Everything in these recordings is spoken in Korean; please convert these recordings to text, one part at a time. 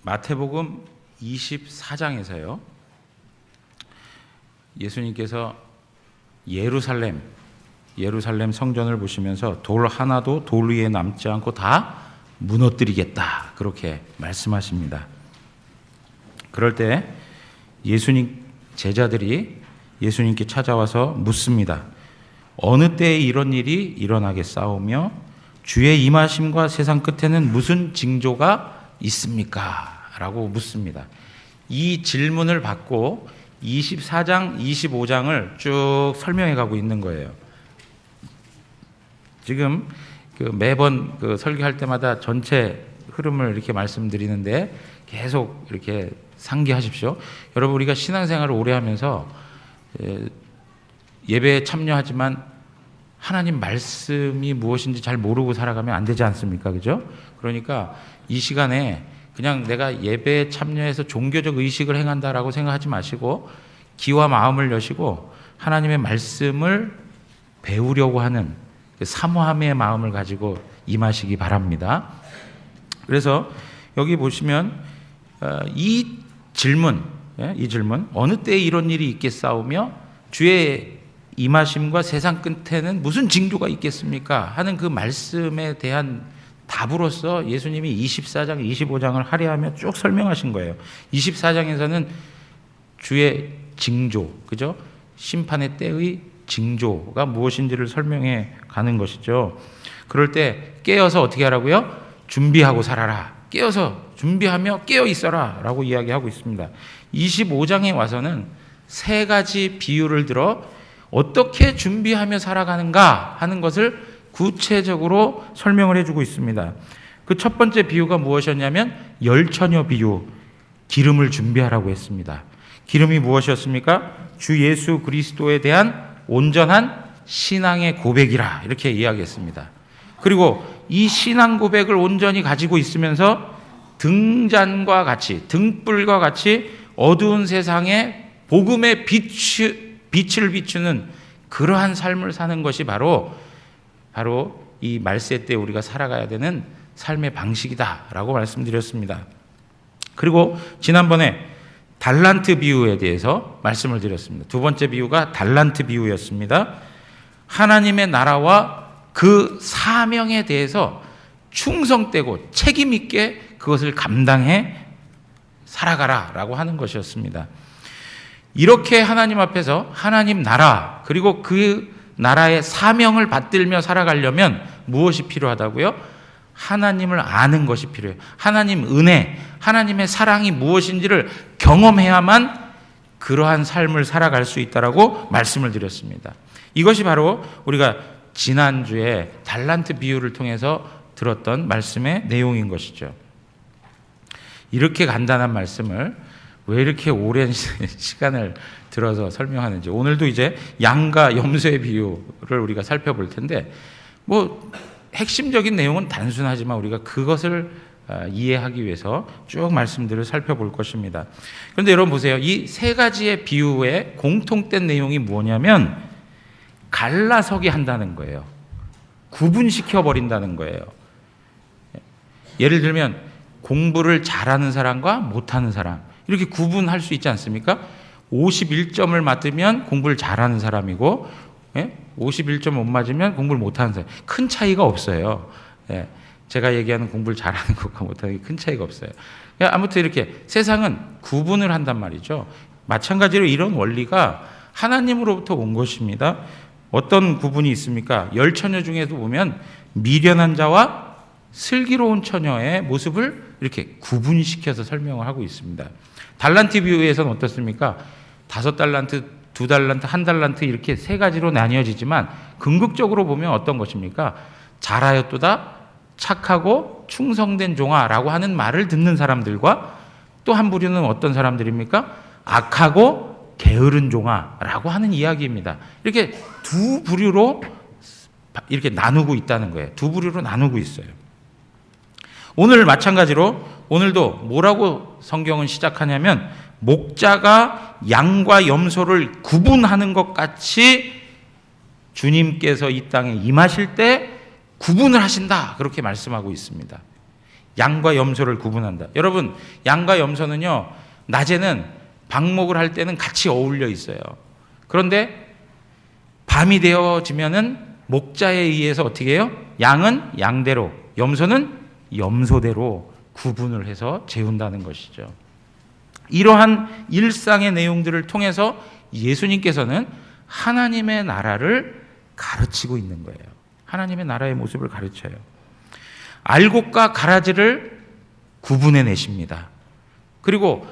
마태복음 24장에서요. 예수님께서 예루살렘 성전을 보시면서 돌 하나도 돌 위에 남지 않고 다 무너뜨리겠다, 그렇게 말씀하십니다. 그럴 때 예수님 제자들이 예수님께 찾아와서 묻습니다. 어느 때에 이런 일이 일어나겠사오며 주의 임하심과 세상 끝에는 무슨 징조가 있습니까? 라고 묻습니다. 이 질문을 받고 24장, 25장을 쭉 설명해 가고 있는 거예요. 지금 매번 설교할 때마다 전체 흐름을 이렇게 말씀드리는데 계속 이렇게 상기하십시오. 여러분, 우리가 신앙생활을 오래 하면서 예배에 참여하지만 하나님 말씀이 무엇인지 잘 모르고 살아가면 안 되지 않습니까? 그죠? 그러니까 이 시간에 그냥 내가 예배에 참여해서 종교적 의식을 행한다라고 생각하지 마시고 귀와 마음을 여시고 하나님의 말씀을 배우려고 하는 사모함의 마음을 가지고 임하시기 바랍니다. 그래서 여기 보시면 이 질문 어느 때에 이런 일이 있겠사오며 주의 임하심과 세상 끝에는 무슨 징조가 있겠습니까? 하는 그 말씀에 대한 답으로서 예수님이 24장, 25장을 할애하며 쭉 설명하신 거예요. 24장에서는 주의 징조, 그죠? 심판의 때의 징조가 무엇인지를 설명해 가는 것이죠. 그럴 때 깨어서 어떻게 하라고요? 준비하고 살아라. 깨어서 준비하며 깨어 있어라 라고 이야기하고 있습니다. 25장에 와서는 세 가지 비유를 들어 어떻게 준비하며 살아가는가 하는 것을 구체적으로 설명을 해주고 있습니다. 그 첫 번째 비유가 무엇이었냐면 열처녀 비유, 기름을 준비하라고 했습니다. 기름이 무엇이었습니까? 주 예수 그리스도에 대한 온전한 신앙의 고백이라, 이렇게 이야기했습니다. 그리고 이 신앙 고백을 온전히 가지고 있으면서 등잔과 같이, 등불과 같이 어두운 세상에 복음의 빛을 비추는 그러한 삶을 사는 것이 바로 이 말세 때 우리가 살아가야 되는 삶의 방식이다라고 말씀드렸습니다. 그리고 지난번에 달란트 비유에 대해서 말씀을 드렸습니다. 두 번째 비유가 달란트 비유였습니다. 하나님의 나라와 그 사명에 대해서 충성되고 책임 있게 그것을 감당해 살아가라라고 하는 것이었습니다. 이렇게 하나님 앞에서 하나님 나라, 그리고 그 나라의 사명을 받들며 살아가려면 무엇이 필요하다고요? 하나님을 아는 것이 필요해요. 하나님 은혜, 하나님의 사랑이 무엇인지를 경험해야만 그러한 삶을 살아갈 수 있다라고 말씀을 드렸습니다. 이것이 바로 우리가 지난주에 달란트 비유를 통해서 들었던 말씀의 내용인 것이죠. 이렇게 간단한 말씀을 왜 이렇게 오랜 시간을 들어서 설명하는지, 오늘도 이제 양과 염소의 비유를 우리가 살펴볼 텐데, 핵심적인 내용은 단순하지만 우리가 그것을 이해하기 위해서 쭉 말씀들을 살펴볼 것입니다. 그런데 여러분 보세요. 이 세 가지의 비유의 공통된 내용이 뭐냐면 갈라서게 한다는 거예요. 구분시켜 버린다는 거예요. 예를 들면 공부를 잘하는 사람과 못하는 사람, 이렇게 구분할 수 있지 않습니까? 51점을 맞으면 공부를 잘하는 사람이고 51점 못 맞으면 공부를 못하는 사람, 큰 차이가 없어요. 제가 얘기하는 공부를 잘하는 것과 못하는 게 큰 차이가 없어요. 아무튼 이렇게 세상은 구분을 한단 말이죠. 마찬가지로 이런 원리가 하나님으로부터 온 것입니다. 어떤 구분이 있습니까? 열처녀 중에도 보면 미련한 자와 슬기로운 처녀의 모습을 이렇게 구분시켜서 설명을 하고 있습니다. 달란트 비유에서는 어떻습니까? 5달란트, 2달란트, 1달란트 이렇게 세 가지로 나뉘어지지만 궁극적으로 보면 어떤 것입니까? 잘하였도다, 착하고 충성된 종아라고 하는 말을 듣는 사람들과 또 한 부류는 어떤 사람들입니까? 악하고 게으른 종아라고 하는 이야기입니다. 이렇게 두 부류로 이렇게 나누고 있다는 거예요. 두 부류로 나누고 있어요. 오늘 마찬가지로 오늘도 뭐라고 성경은 시작하냐면 목자가 양과 염소를 구분하는 것 같이 주님께서 이 땅에 임하실 때 구분을 하신다, 그렇게 말씀하고 있습니다. 양과 염소를 구분한다. 여러분, 양과 염소는요, 낮에는 방목을 할 때는 같이 어울려 있어요. 그런데 밤이 되어지면은 목자에 의해서 어떻게 해요? 양은 양대로, 염소는 염소대로 구분을 해서 재운다는 것이죠. 이러한 일상의 내용들을 통해서 예수님께서는 하나님의 나라를 가르치고 있는 거예요. 하나님의 나라의 모습을 가르쳐요. 알곡과 가라지를 구분해 내십니다. 그리고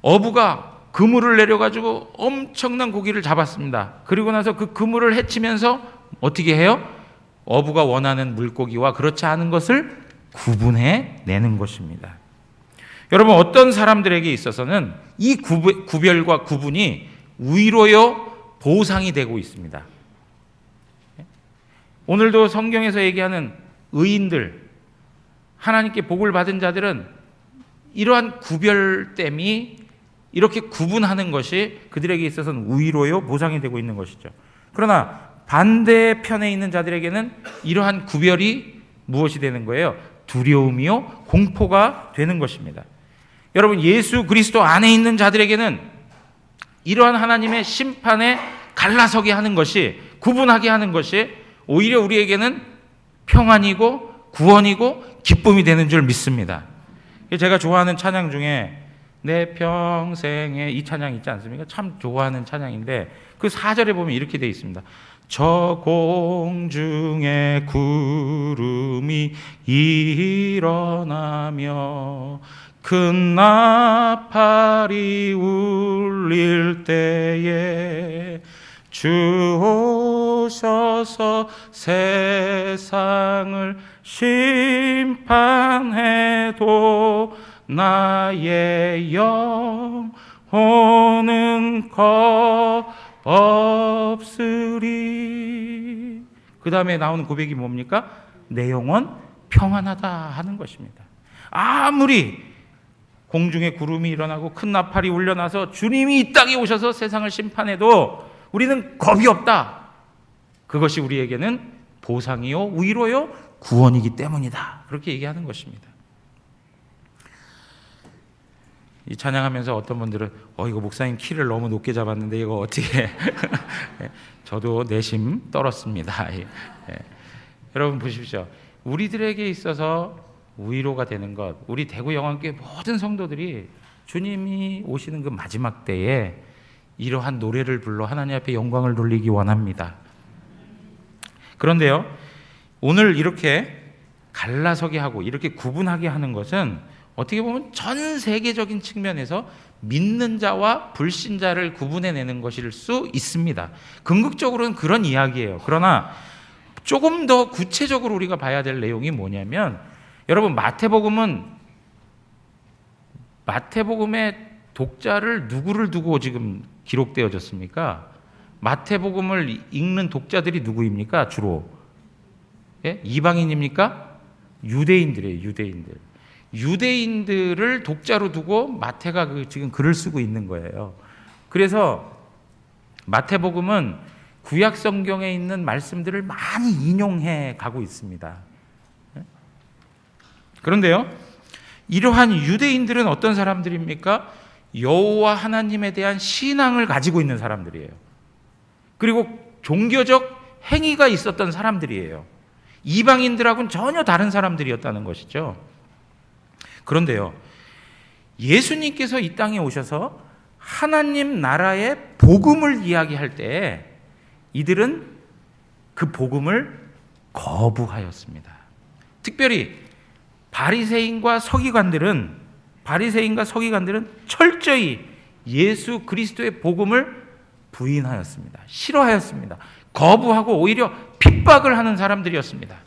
어부가 그물을 내려가지고 엄청난 고기를 잡았습니다. 그리고 나서 그 그물을 헤치면서 어떻게 해요? 어부가 원하는 물고기와 그렇지 않은 것을 구분해 내는 것입니다. 여러분, 어떤 사람들에게 있어서는 이 구별과 구분이 위로요 보상이 되고 있습니다. 오늘도 성경에서 얘기하는 의인들, 하나님께 복을 받은 자들은 이러한 구별됨이 이렇게 구분하는 것이 그들에게 있어서는 위로요 보상이 되고 있는 것이죠. 그러나 반대편에 있는 자들에게는 이러한 구별이 무엇이 되는 거예요? 두려움이요 공포가 되는 것입니다. 여러분, 예수 그리스도 안에 있는 자들에게는 이러한 하나님의 심판에 갈라서게 하는 것이, 구분하게 하는 것이 오히려 우리에게는 평안이고 구원이고 기쁨이 되는 줄 믿습니다. 제가 좋아하는 찬양 중에 내 평생에 이 찬양 있지 않습니까? 참 좋아하는 찬양인데 그 4절에 보면 이렇게 되어 있습니다. 저 공중에 구름이 일어나며 큰 나팔이 울릴 때에 주 오셔서 세상을 심판해도 나의 영혼은 겁없으리. 그 다음에 나오는 고백이 뭡니까? 내 영혼 평안하다 하는 것입니다. 아무리 공중에 구름이 일어나고 큰 나팔이 울려나서 주님이 이 땅에 오셔서 세상을 심판해도 우리는 겁이 없다. 그것이 우리에게는 보상이요, 위로요, 구원이기 때문이다. 그렇게 얘기하는 것입니다. 이 찬양하면서 어떤 분들은 이거 목사님 키를 너무 높게 잡았는데 이거 어떻게 저도 내심 떨었습니다. 여러분 보십시오. 우리들에게 있어서 위로가 되는 것, 우리 대구 영안교회 모든 성도들이 주님이 오시는 그 마지막 때에 이러한 노래를 불러 하나님 앞에 영광을 돌리기 원합니다. 그런데요, 오늘 이렇게 갈라서게 하고 이렇게 구분하게 하는 것은 어떻게 보면 전 세계적인 측면에서 믿는 자와 불신자를 구분해내는 것일 수 있습니다. 궁극적으로는 그런 이야기예요. 그러나 조금 더 구체적으로 우리가 봐야 될 내용이 뭐냐면, 여러분, 마태복음의 독자를 누구를 두고 지금 기록되어졌습니까? 마태복음을 읽는 독자들이 누구입니까? 주로 이방인입니까? 유대인들이에요. 유대인들을 독자로 두고 마태가 지금 글을 쓰고 있는 거예요. 그래서 마태복음은 구약 성경에 있는 말씀들을 많이 인용해 가고 있습니다. 그런데요, 이러한 유대인들은 어떤 사람들입니까? 여호와 하나님에 대한 신앙을 가지고 있는 사람들이에요. 그리고 종교적 행위가 있었던 사람들이에요. 이방인들하고는 전혀 다른 사람들이었다는 것이죠. 그런데요, 예수님께서 이 땅에 오셔서 하나님 나라의 복음을 이야기할 때 이들은 그 복음을 거부하였습니다. 특별히 바리새인과 서기관들은 철저히 예수 그리스도의 복음을 부인하였습니다. 싫어하였습니다. 거부하고 오히려 핍박을 하는 사람들이었습니다.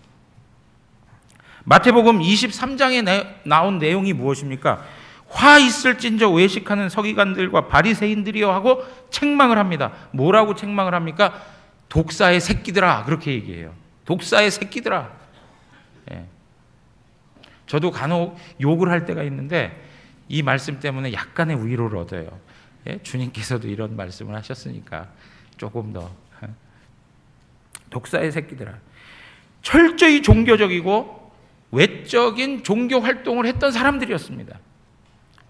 마태복음 23장에 나온 내용이 무엇입니까? 화 있을진저 외식하는 서기관들과 바리새인들이여 하고 책망을 합니다. 뭐라고 책망을 합니까? 독사의 새끼들아, 그렇게 얘기해요. 독사의 새끼들아. 저도 간혹 욕을 할 때가 있는데 이 말씀 때문에 약간의 위로를 얻어요. 주님께서도 이런 말씀을 하셨으니까 조금 더. 독사의 새끼들아. 철저히 종교적이고 외적인 종교 활동을 했던 사람들이었습니다.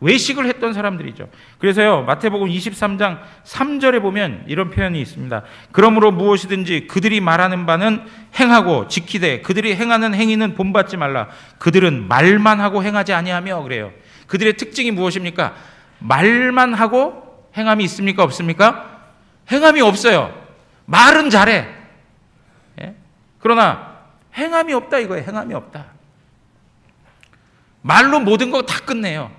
외식을 했던 사람들이죠. 그래서요, 마태복음 23장 3절에 보면 이런 표현이 있습니다. 그러므로 무엇이든지 그들이 말하는 바는 행하고 지키되 그들이 행하는 행위는 본받지 말라. 그들은 말만 하고 행하지 아니하며. 그래요. 그들의 특징이 무엇입니까? 말만 하고 행함이 있습니까? 없습니까? 행함이 없어요. 말은 잘해. 예? 그러나 행함이 없다 이거예요. 행함이 없다. 말로 모든 거 다 끝내요.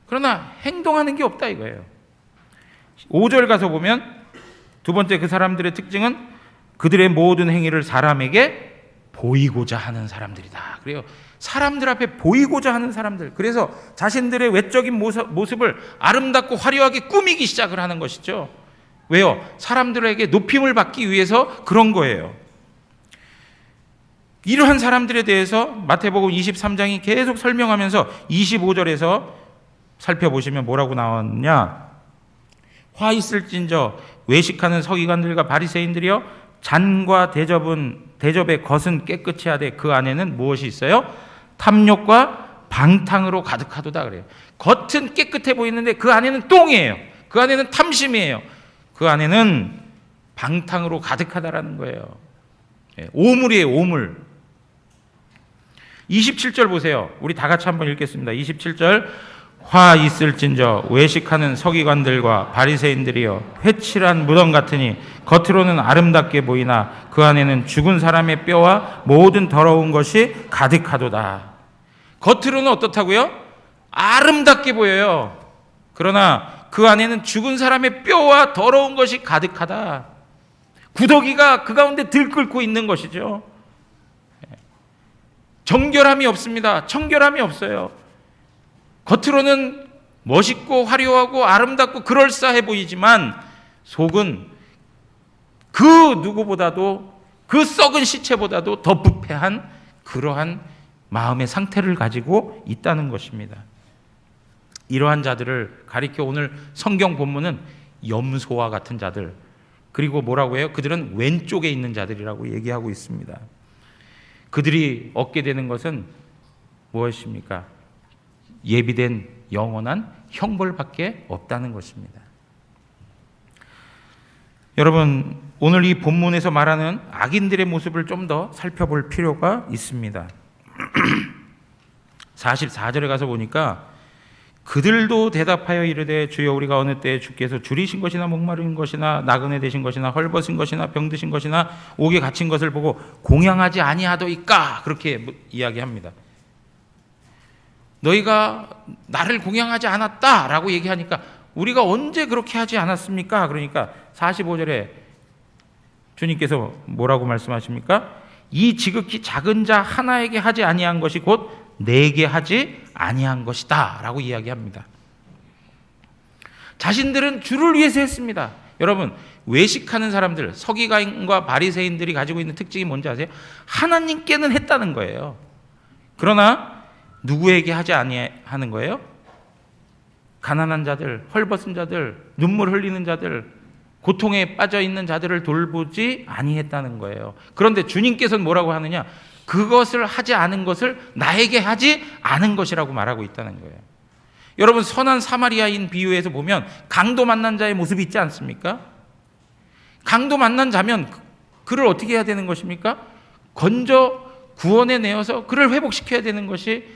그러나 행동하는 게 없다 이거예요. 5절 가서 보면 두 번째 그 사람들의 특징은 그들의 모든 행위를 사람에게 보이고자 하는 사람들이다. 그래요. 사람들 앞에 보이고자 하는 사람들. 그래서 자신들의 외적인 모습을 아름답고 화려하게 꾸미기 시작을 하는 것이죠. 왜요? 사람들에게 높임을 받기 위해서 그런 거예요. 이러한 사람들에 대해서 마태복음 23장이 계속 설명하면서 25절에서 살펴보시면 뭐라고 나왔냐? 화 있을진저 외식하는 서기관들과 바리새인들이여 잔과 대접의 겉은 깨끗이 하되 그 안에는 무엇이 있어요? 탐욕과 방탕으로 가득하도다 그래요. 겉은 깨끗해 보이는데 그 안에는 똥이에요. 그 안에는 탐심이에요. 그 안에는 방탕으로 가득하다라는 거예요. 오물이에요, 오물. 27절 보세요. 우리 다 같이 한번 읽겠습니다. 27절. 화 있을진저 외식하는 서기관들과 바리새인들이여 회칠한 무덤 같으니 겉으로는 아름답게 보이나 그 안에는 죽은 사람의 뼈와 모든 더러운 것이 가득하도다. 겉으로는 어떻다고요? 아름답게 보여요. 그러나 그 안에는 죽은 사람의 뼈와 더러운 것이 가득하다. 구더기가 그 가운데 들끓고 있는 것이죠. 정결함이 없습니다. 청결함이 없어요. 겉으로는 멋있고 화려하고 아름답고 그럴싸해 보이지만 속은 그 누구보다도 그 썩은 시체보다도 더 부패한 그러한 마음의 상태를 가지고 있다는 것입니다. 이러한 자들을 가리켜 오늘 성경 본문은 염소와 같은 자들, 그리고 뭐라고 해요? 그들은 왼쪽에 있는 자들이라고 얘기하고 있습니다. 그들이 얻게 되는 것은 무엇입니까? 예비된 영원한 형벌밖에 없다는 것입니다. 여러분, 오늘 이 본문에서 말하는 악인들의 모습을 좀 더 살펴볼 필요가 있습니다. 44절에 가서 보니까 그들도 대답하여 이르되 주여 우리가 어느 때에 주께서 줄이신 것이나 목마른 것이나 나그네 되신 것이나 헐벗은 것이나 병드신 것이나 옥에 갇힌 것을 보고 공양하지 아니하도이까 그렇게 이야기합니다. 너희가 나를 공양하지 않았다라고 얘기하니까 우리가 언제 그렇게 하지 않았습니까? 그러니까 45절에 주님께서 뭐라고 말씀하십니까? 이 지극히 작은 자 하나에게 하지 아니한 것이 곧 내게 하지 아니한 것이다 라고 이야기합니다. 자신들은 주를 위해서 했습니다. 여러분, 외식하는 사람들, 서기관과 바리새인들이 가지고 있는 특징이 뭔지 아세요? 하나님께는 했다는 거예요. 그러나 누구에게 하지 아니하는 거예요? 가난한 자들, 헐벗은 자들, 눈물 흘리는 자들, 고통에 빠져 있는 자들을 돌보지 아니했다는 거예요. 그런데 주님께서는 뭐라고 하느냐? 그것을 하지 않은 것을 나에게 하지 않은 것이라고 말하고 있다는 거예요. 여러분, 선한 사마리아인 비유에서 보면 강도 만난 자의 모습이 있지 않습니까? 강도 만난 자면 그를 어떻게 해야 되는 것입니까? 건져 구원해 내어서 그를 회복시켜야 되는 것이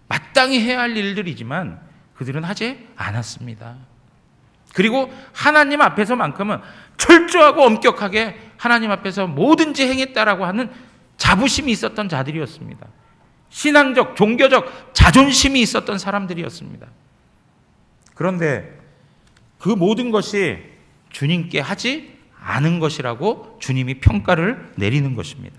마땅히 해야 할 일들이지만 그들은 하지 않았습니다. 그리고 하나님 앞에서만큼은 철저하고 엄격하게 하나님 앞에서 뭐든지 행했다라고 하는 자부심이 있었던 자들이었습니다. 신앙적, 종교적 자존심이 있었던 사람들이었습니다. 그런데 그 모든 것이 주님께 하지 않은 것이라고 주님이 평가를 내리는 것입니다.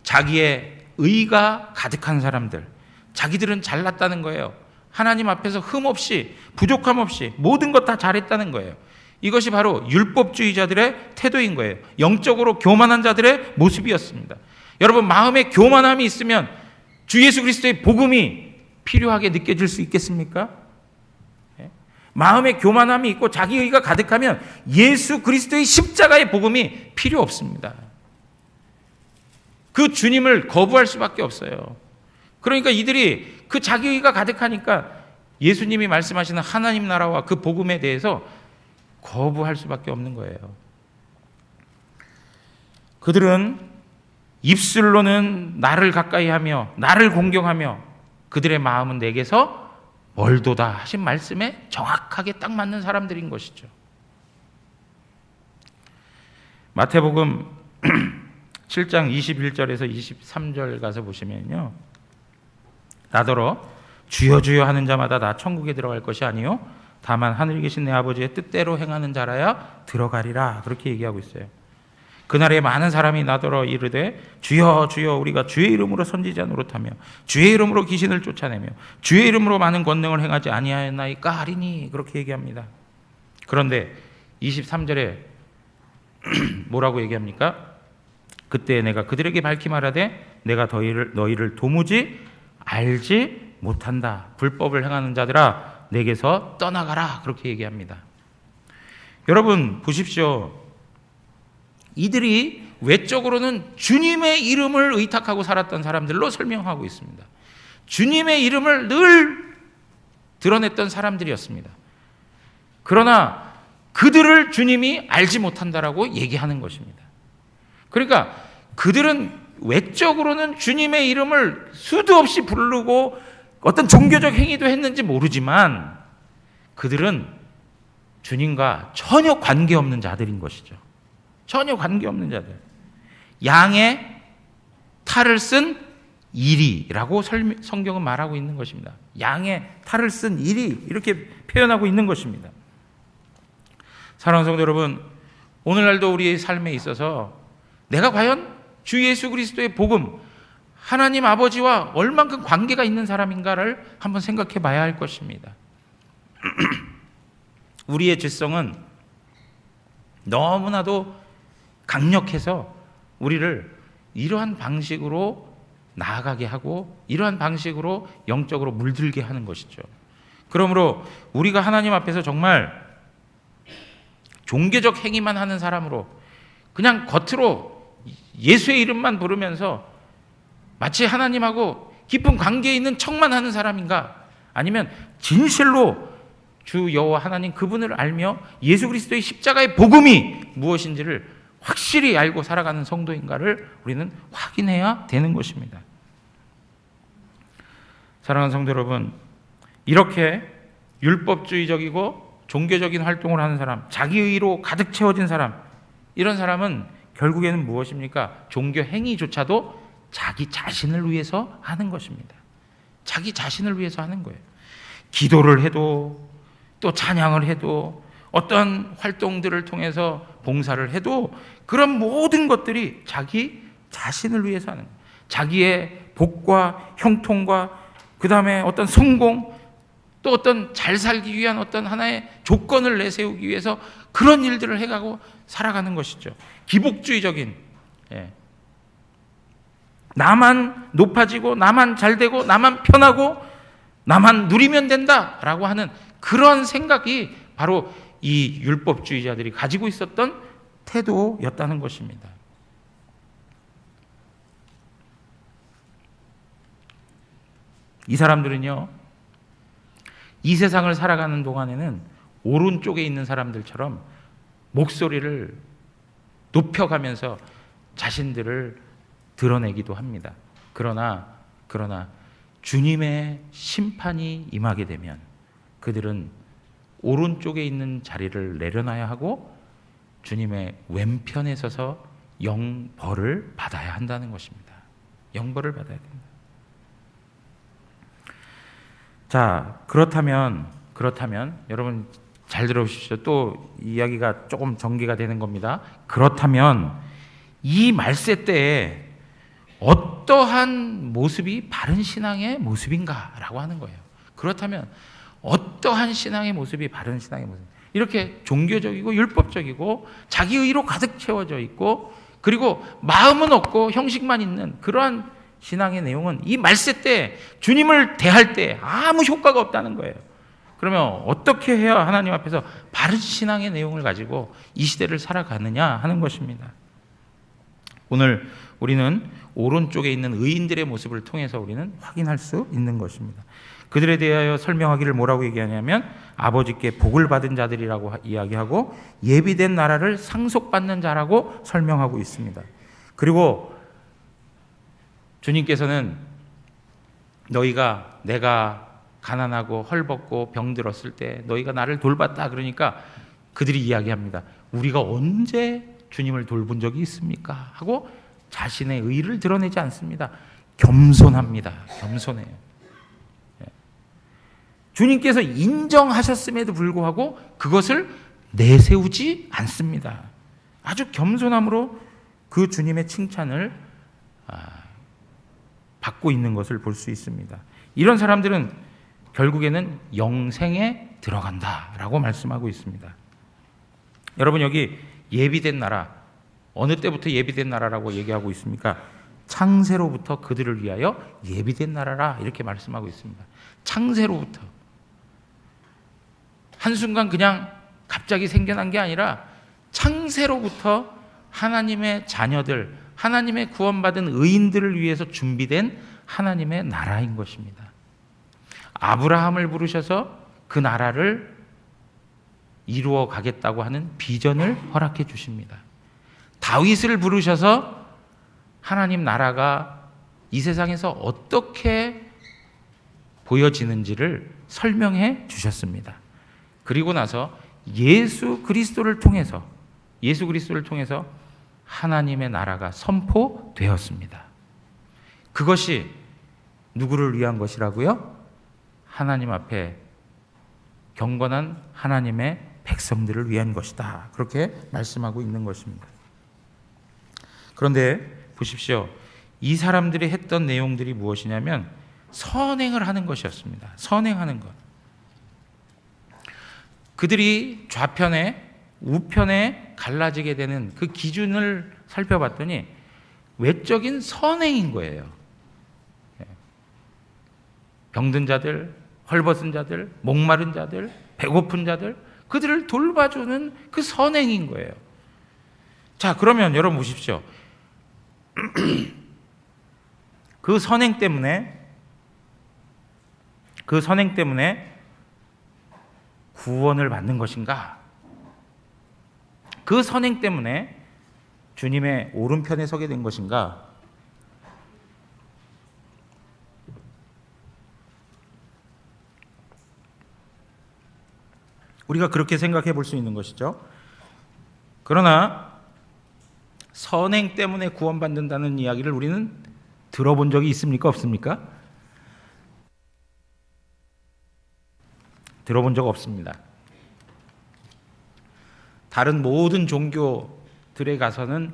자기의 의가 가득한 사람들, 자기들은 잘났다는 거예요. 하나님 앞에서 흠 없이, 부족함 없이 모든 것 다 잘했다는 거예요. 이것이 바로 율법주의자들의 태도인 거예요. 영적으로 교만한 자들의 모습이었습니다. 여러분, 마음에 교만함이 있으면 주 예수 그리스도의 복음이 필요하게 느껴질 수 있겠습니까? 마음에 교만함이 있고 자기 의가 가득하면 예수 그리스도의 십자가의 복음이 필요 없습니다. 그 주님을 거부할 수밖에 없어요. 그러니까 이들이 그 자기의가 가득하니까 예수님이 말씀하시는 하나님 나라와 그 복음에 대해서 거부할 수밖에 없는 거예요. 그들은 입술로는 나를 가까이 하며 나를 공경하며 그들의 마음은 내게서 멀도다 하신 말씀에 정확하게 딱 맞는 사람들인 것이죠. 마태복음 7장 21절에서 23절 가서 보시면요, 나더러 주여 주여 하는 자마다 다 천국에 들어갈 것이 아니요 다만 하늘에 계신 내 아버지의 뜻대로 행하는 자라야 들어가리라, 그렇게 얘기하고 있어요. 그날에 많은 사람이 나더러 이르되 주여 주여 우리가 주의 이름으로 선지자 노릇하며 주의 이름으로 귀신을 쫓아내며 주의 이름으로 많은 권능을 행하지 아니하였나이까 하리니, 그렇게 얘기합니다. 그런데 23절에 뭐라고 얘기합니까? 그때 내가 그들에게 밝히 말하되 내가 너희를 도무지 알지 못한다. 불법을 행하는 자들아 내게서 떠나가라, 그렇게 얘기합니다. 여러분 보십시오. 이들이 외적으로는 주님의 이름을 의탁하고 살았던 사람들로 설명하고 있습니다. 주님의 이름을 늘 드러냈던 사람들이었습니다. 그러나 그들을 주님이 알지 못한다라고 얘기하는 것입니다. 그러니까 그들은 외적으로는 주님의 이름을 수도 없이 부르고 어떤 종교적 행위도 했는지 모르지만 그들은 주님과 전혀 관계없는 자들인 것이죠. 전혀 관계없는 자들. 양의 탈을 쓴 이리라고 성경은 말하고 있는 것입니다. 양의 탈을 쓴 이리, 이렇게 표현하고 있는 것입니다. 사랑하는 성도 여러분, 오늘날도 우리의 삶에 있어서 내가 과연 주 예수 그리스도의 복음, 하나님 아버지와 얼만큼 관계가 있는 사람인가를 한번 생각해 봐야 할 것입니다. 우리의 죄성은 너무나도 강력해서 우리를 이러한 방식으로 나아가게 하고 이러한 방식으로 영적으로 물들게 하는 것이죠. 그러므로 우리가 하나님 앞에서 정말 종교적 행위만 하는 사람으로 그냥 겉으로 예수의 이름만 부르면서 마치 하나님하고 깊은 관계에 있는 척만 하는 사람인가, 아니면 진실로 주 여호와 하나님 그분을 알며 예수 그리스도의 십자가의 복음이 무엇인지를 확실히 알고 살아가는 성도인가를 우리는 확인해야 되는 것입니다. 사랑하는 성도 여러분, 이렇게 율법주의적이고 종교적인 활동을 하는 사람, 자기의로 가득 채워진 사람, 이런 사람은 결국에는 무엇입니까? 종교 행위조차도 자기 자신을 위해서 하는 것입니다. 자기 자신을 위해서 하는 거예요. 기도를 해도 또 찬양을 해도 어떤 활동들을 통해서 봉사를 해도 그런 모든 것들이 자기 자신을 위해서 하는 거예요. 자기의 복과 형통과 그 다음에 어떤 성공, 또 어떤 잘 살기 위한 어떤 하나의 조건을 내세우기 위해서 그런 일들을 해가고 살아가는 것이죠. 기복주의적인, 나만 높아지고 나만 잘되고 나만 편하고 나만 누리면 된다라고 하는 그런 생각이 바로 이 율법주의자들이 가지고 있었던 태도였다는 것입니다. 이 사람들은요, 이 세상을 살아가는 동안에는 오른쪽에 있는 사람들처럼 목소리를 높여가면서 자신들을 드러내기도 합니다. 그러나 주님의 심판이 임하게 되면 그들은 오른쪽에 있는 자리를 내려놔야 하고 주님의 왼편에 서서 영벌을 받아야 한다는 것입니다. 영벌을 받아야 된다. 자, 그렇다면 여러분 잘 들어보십시오. 또 이야기가 조금 전개가 되는 겁니다. 그렇다면 이 말세 때에 어떠한 모습이 바른 신앙의 모습인가라고 하는 거예요. 그렇다면 어떠한 신앙의 모습이 바른 신앙의 모습? 이렇게 종교적이고 율법적이고 자기 의로 가득 채워져 있고 그리고 마음은 없고 형식만 있는 그러한 신앙의 내용은 이 말세 때 주님을 대할 때 아무 효과가 없다는 거예요. 그러면 어떻게 해야 하나님 앞에서 바른 신앙의 내용을 가지고 이 시대를 살아가느냐 하는 것입니다. 오늘 우리는 오른쪽에 있는 의인들의 모습을 통해서 우리는 확인할 수 있는 것입니다. 그들에 대하여 설명하기를 뭐라고 얘기하냐면 아버지께 복을 받은 자들이라고 이야기하고 예비된 나라를 상속받는 자라고 설명하고 있습니다. 그리고 주님께서는 너희가 내가 가난하고 헐벗고 병들었을 때 너희가 나를 돌봤다 그러니까 그들이 이야기합니다. 우리가 언제 주님을 돌본 적이 있습니까? 하고 자신의 의를 드러내지 않습니다. 겸손합니다. 겸손해요. 주님께서 인정하셨음에도 불구하고 그것을 내세우지 않습니다. 아주 겸손함으로 그 주님의 칭찬을 받고 있는 것을 볼 수 있습니다. 이런 사람들은 결국에는 영생에 들어간다라고 말씀하고 있습니다. 여러분 여기 예비된 나라, 어느 때부터 예비된 나라라고 얘기하고 있습니까? 창세로부터 그들을 위하여 예비된 나라라 이렇게 말씀하고 있습니다. 창세로부터. 한순간 그냥 갑자기 생겨난 게 아니라 창세로부터 하나님의 자녀들, 하나님의 구원받은 의인들을 위해서 준비된 하나님의 나라인 것입니다. 아브라함을 부르셔서 그 나라를 이루어 가겠다고 하는 비전을 허락해 주십니다. 다윗을 부르셔서 하나님 나라가 이 세상에서 어떻게 보여지는지를 설명해 주셨습니다. 그리고 나서 예수 그리스도를 통해서 하나님의 나라가 선포되었습니다. 그것이 누구를 위한 것이라고요? 하나님 앞에 경건한 하나님의 백성들을 위한 것이다. 그렇게 말씀하고 있는 것입니다. 그런데 보십시오. 이 사람들이 했던 내용들이 무엇이냐면 선행을 하는 것이었습니다. 선행하는 것. 그들이 좌편에 우편에 갈라지게 되는 그 기준을 살펴봤더니 외적인 선행인 거예요. 병든 자들, 헐벗은 자들, 목마른 자들, 배고픈 자들, 그들을 돌봐주는 그 선행인 거예요. 자, 그러면 여러분 보십시오. 그 선행 때문에 구원을 받는 것인가? 그 선행 때문에 주님의 오른편에 서게 된 것인가? 우리가 그렇게 생각해 볼 수 있는 것이죠. 그러나 선행 때문에 구원받는다는 이야기를 우리는 들어본 적이 있습니까? 없습니까? 들어본 적 없습니다. 다른 모든 종교들에 가서는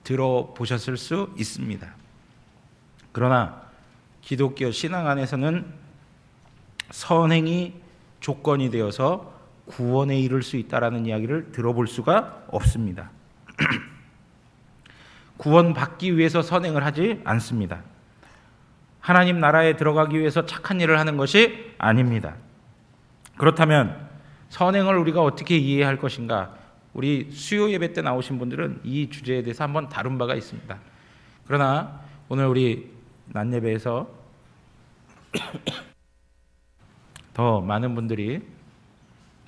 들어보셨을 수 있습니다. 그러나 기독교 신앙 안에서는 선행이 조건이 되어서 구원에 이를 수 있다라는 이야기를 들어볼 수가 없습니다. 구원받기 위해서 선행을 하지 않습니다. 하나님 나라에 들어가기 위해서 착한 일을 하는 것이 아닙니다. 그렇다면 선행을 우리가 어떻게 이해할 것인가? 우리 수요 예배 때 나오신 분들은 이 주제에 대해서 한번 다룬 바가 있습니다. 그러나 오늘 우리 낮 예배에서 더 많은 분들이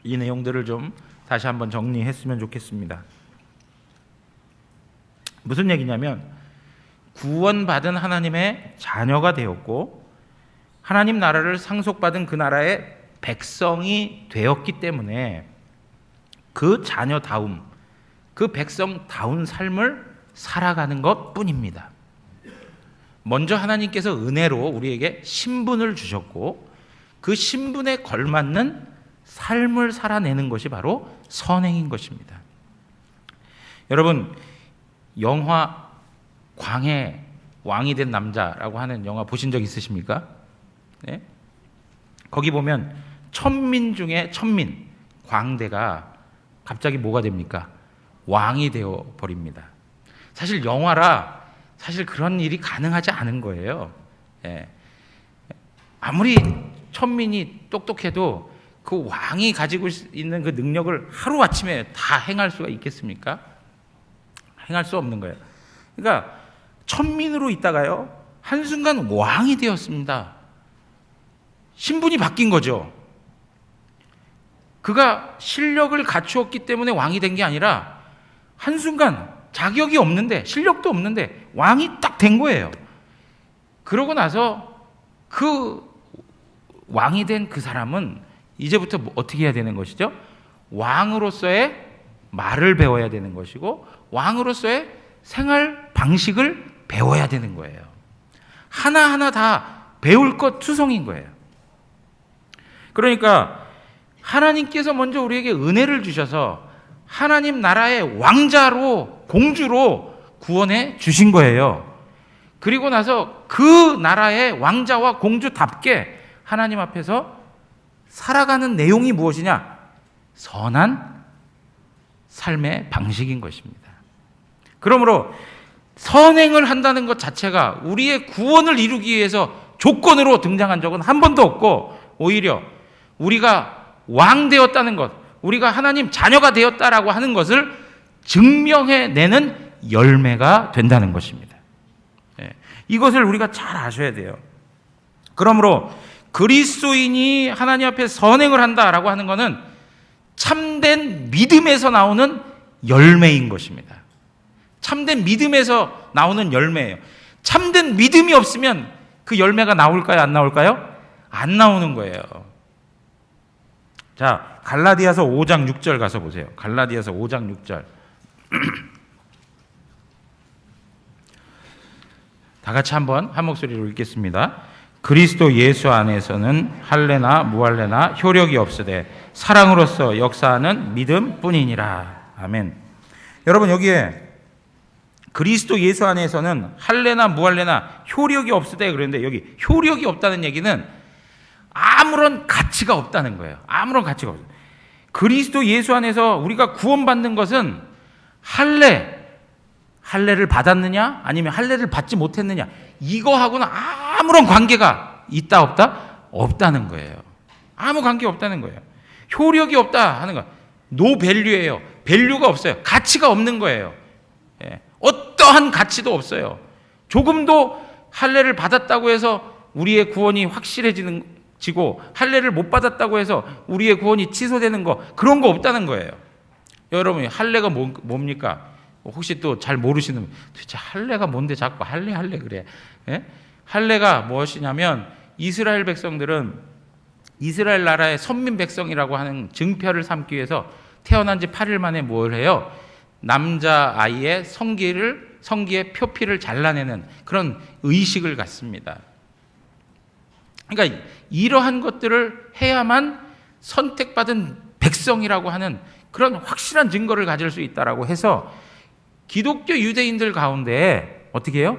이 내용들을 좀 다시 한번 정리했으면 좋겠습니다. 무슨 얘기냐면 구원받은 하나님의 자녀가 되었고 하나님 나라를 상속받은 그 나라의 백성이 되었기 때문에 그 자녀다움, 그 백성다운 삶을 살아가는 것뿐입니다. 먼저 하나님께서 은혜로 우리에게 신분을 주셨고 그 신분에 걸맞는 삶을 살아내는 것이 바로 선행인 것입니다. 여러분, 영화 광해 왕이 된 남자라고 하는 영화 보신 적 있으십니까? 네? 거기 보면 천민 중에 천민, 광대가 갑자기 뭐가 됩니까? 왕이 되어 버립니다. 사실 영화라 사실 그런 일이 가능하지 않은 거예요. 예. 아무리 천민이 똑똑해도 그 왕이 가지고 있는 그 능력을 하루아침에 다 행할 수가 있겠습니까? 행할 수 없는 거예요. 그러니까 천민으로 있다가요, 한순간 왕이 되었습니다. 신분이 바뀐 거죠. 그가 실력을 갖추었기 때문에 왕이 된 게 아니라 한순간 자격이 없는데, 실력도 없는데 왕이 딱 된 거예요. 그러고 나서 그 왕이 된 그 사람은 이제부터 어떻게 해야 되는 것이죠? 왕으로서의 말을 배워야 되는 것이고, 왕으로서의 생활 방식을 배워야 되는 거예요. 하나하나 다 배울 것 투성인 거예요. 그러니까 하나님께서 먼저 우리에게 은혜를 주셔서 하나님 나라의 왕자로, 공주로 구원해 주신 거예요. 그리고 나서 그 나라의 왕자와 공주답게 하나님 앞에서 살아가는 내용이 무엇이냐? 선한 삶의 방식인 것입니다. 그러므로 선행을 한다는 것 자체가 우리의 구원을 이루기 위해서 조건으로 등장한 적은 한 번도 없고, 오히려 우리가 왕 되었다는 것, 우리가 하나님 자녀가 되었다라고 하는 것을 증명해내는 열매가 된다는 것입니다. 이것을 우리가 잘 아셔야 돼요. 그러므로 그리스도인이 하나님 앞에 선행을 한다라고 하는 것은 참된 믿음에서 나오는 열매인 것입니다. 참된 믿음에서 나오는 열매예요. 참된 믿음이 없으면 그 열매가 나올까요? 안 나올까요? 안 나오는 거예요. 자, 갈라디아서 5장 6절 가서 보세요. 갈라디아서 5장 6절. 다 같이 한번 한 목소리로 읽겠습니다. 그리스도 예수 안에서는 할례나 무할례나 효력이 없으되 사랑으로서 역사하는 믿음뿐이니라. 아멘. 여러분, 여기에 그리스도 예수 안에서는 할례나 무할례나 효력이 없으되 그랬는데, 여기 효력이 없다는 얘기는 아무런 가치가 없다는 거예요. 아무런 가치가 없어요. 그리스도 예수 안에서 우리가 구원받는 것은 할례를 받았느냐 아니면 할례를 받지 못했느냐, 이거하고는 아무런 관계가 있다 없다? 없다는 거예요. 아무 관계 없다는 거예요. 효력이 없다 하는 거 노밸류예요. 밸류가 없어요. 가치가 없는 거예요. 어떠한 가치도 없어요. 조금도 할례를 받았다고 해서 우리의 구원이 확실해지고 할례를 못 받았다고 해서 우리의 구원이 취소되는 거, 그런 거 없다는 거예요. 여러분, 할례가 뭡니까? 혹시 또 잘 모르시는 분, 도대체 할례가 뭔데 자꾸 할례 그래? 할례가 무엇이냐면, 이스라엘 백성들은 이스라엘 나라의 선민 백성이라고 하는 증표를 삼기 위해서 태어난 지 8일 만에 뭘 해요? 남자 아이의 성기의 표피를 잘라내는 그런 의식을 갖습니다. 그러니까 이러한 것들을 해야만 선택받은 백성이라고 하는 그런 확실한 증거를 가질 수 있다라고 해서 기독교 유대인들 가운데 어떻게 해요?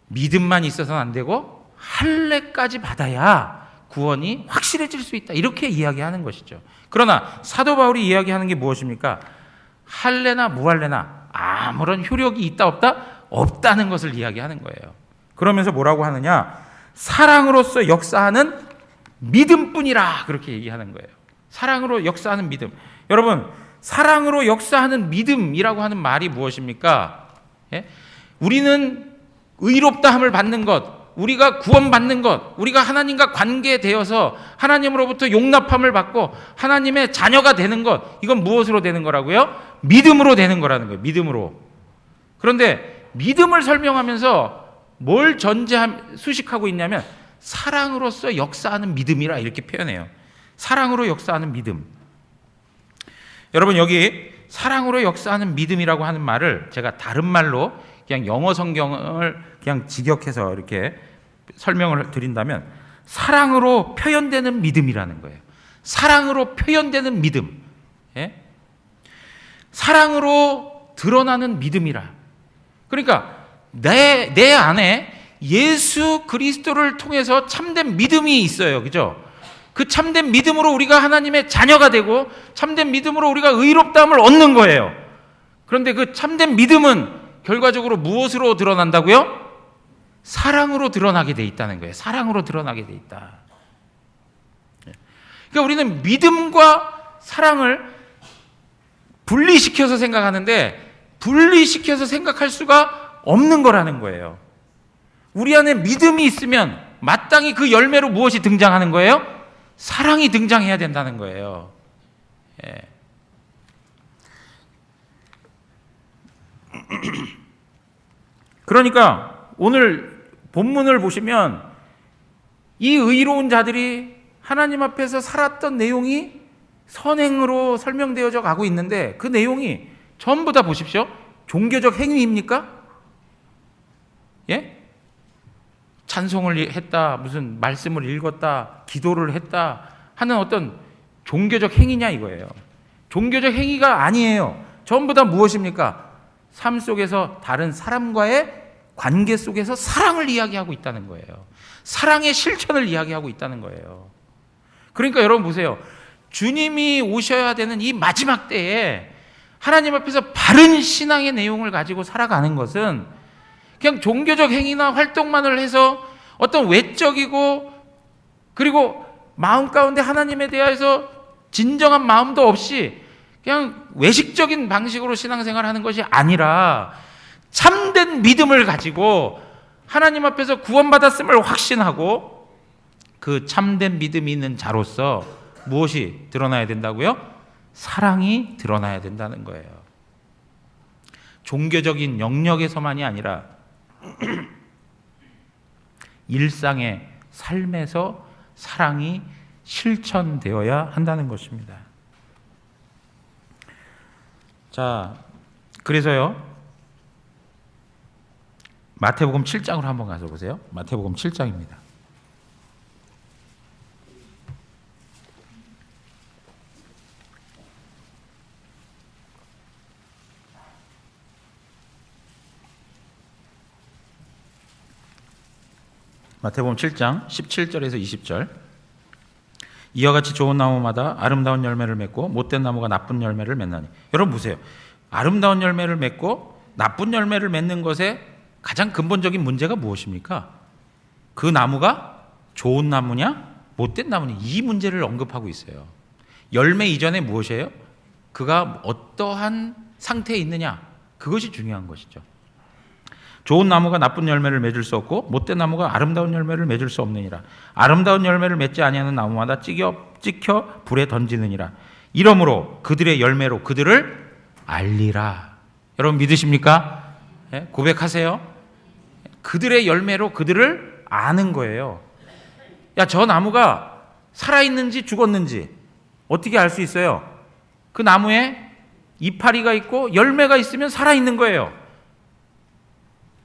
믿음만 있어서는 안 되고 할례까지 받아야 구원이 확실해질 수 있다, 이렇게 이야기하는 것이죠. 그러나 사도 바울이 이야기하는 게 무엇입니까? 할례나 무할례나 아무런 효력이 있다 없다? 없다는 것을 이야기하는 거예요. 그러면서 뭐라고 하느냐? 사랑으로서 역사하는 믿음뿐이라, 그렇게 얘기하는 거예요. 사랑으로 역사하는 믿음. 여러분, 사랑으로 역사하는 믿음이라고 하는 말이 무엇입니까? 우리는 의롭다함을 받는 것, 우리가 구원받는 것, 우리가 하나님과 관계되어서 하나님으로부터 용납함을 받고 하나님의 자녀가 되는 것, 이건 무엇으로 되는 거라고요? 믿음으로 되는 거라는 거예요. 믿음으로. 그런데 믿음을 설명하면서 뭘 수식하고 있냐면 사랑으로서 역사하는 믿음이라 이렇게 표현해요. 사랑으로 역사하는 믿음. 여러분, 여기 사랑으로 역사하는 믿음이라고 하는 말을 제가 다른 말로 그냥 영어 성경을 그냥 직역해서 이렇게 설명을 드린다면 사랑으로 표현되는 믿음이라는 거예요. 사랑으로 표현되는 믿음. 사랑으로 드러나는 믿음이라. 그러니까 내 안에 예수 그리스도를 통해서 참된 믿음이 있어요. 그죠? 그 참된 믿음으로 우리가 하나님의 자녀가 되고 참된 믿음으로 우리가 의롭다함을 얻는 거예요. 그런데 그 참된 믿음은 결과적으로 무엇으로 드러난다고요? 사랑으로 드러나게 돼 있다는 거예요. 사랑으로 드러나게 돼 있다. 그러니까 우리는 믿음과 사랑을 분리시켜서 생각하는데 분리시켜서 생각할 수가 없는 거라는 거예요. 우리 안에 믿음이 있으면 마땅히 그 열매로 무엇이 등장하는 거예요? 사랑이 등장해야 된다는 거예요. 예. 그러니까 오늘 본문을 보시면 이 의로운 자들이 하나님 앞에서 살았던 내용이 선행으로 설명되어져 가고 있는데, 그 내용이 전부 다 보십시오. 종교적 행위입니까? 예? 찬송을 했다, 무슨 말씀을 읽었다, 기도를 했다 하는 어떤 종교적 행위냐 이거예요. 종교적 행위가 아니에요. 전부 다 무엇입니까? 삶 속에서 다른 사람과의 관계 속에서 사랑을 이야기하고 있다는 거예요. 사랑의 실천을 이야기하고 있다는 거예요. 그러니까 여러분 보세요. 주님이 오셔야 되는 이 마지막 때에 하나님 앞에서 바른 신앙의 내용을 가지고 살아가는 것은 그냥 종교적 행위나 활동만을 해서 어떤 외적이고 그리고 마음 가운데 하나님에 대해서 진정한 마음도 없이 그냥 외식적인 방식으로 신앙생활을 하는 것이 아니라 참된 믿음을 가지고 하나님 앞에서 구원받았음을 확신하고 그 참된 믿음이 있는 자로서 무엇이 드러나야 된다고요? 사랑이 드러나야 된다는 거예요. 종교적인 영역에서만이 아니라 일상의 삶에서 사랑이 실천되어야 한다는 것입니다. 자, 그래서요, 마태복음 7장으로 한번 가서 보세요. 마태복음 7장입니다. 마태복음 7장 17절에서 20절. 이와 같이 좋은 나무마다 아름다운 열매를 맺고 못된 나무가 나쁜 열매를 맺나니. 여러분 보세요. 아름다운 열매를 맺고 나쁜 열매를 맺는 것에 가장 근본적인 문제가 무엇입니까? 그 나무가 좋은 나무냐 못된 나무냐, 이 문제를 언급하고 있어요. 열매 이전에 무엇이에요? 그가 어떠한 상태에 있느냐, 그것이 중요한 것이죠. 좋은 나무가 나쁜 열매를 맺을 수 없고 못된 나무가 아름다운 열매를 맺을 수 없느니라. 아름다운 열매를 맺지 아니하는 나무마다 찍혀 불에 던지느니라. 이러므로 그들의 열매로 그들을 알리라. 여러분 믿으십니까? 네? 고백하세요. 그들의 열매로 그들을 아는 거예요. 야, 저 나무가 살아있는지 죽었는지 어떻게 알 수 있어요? 그 나무에 이파리가 있고 열매가 있으면 살아있는 거예요.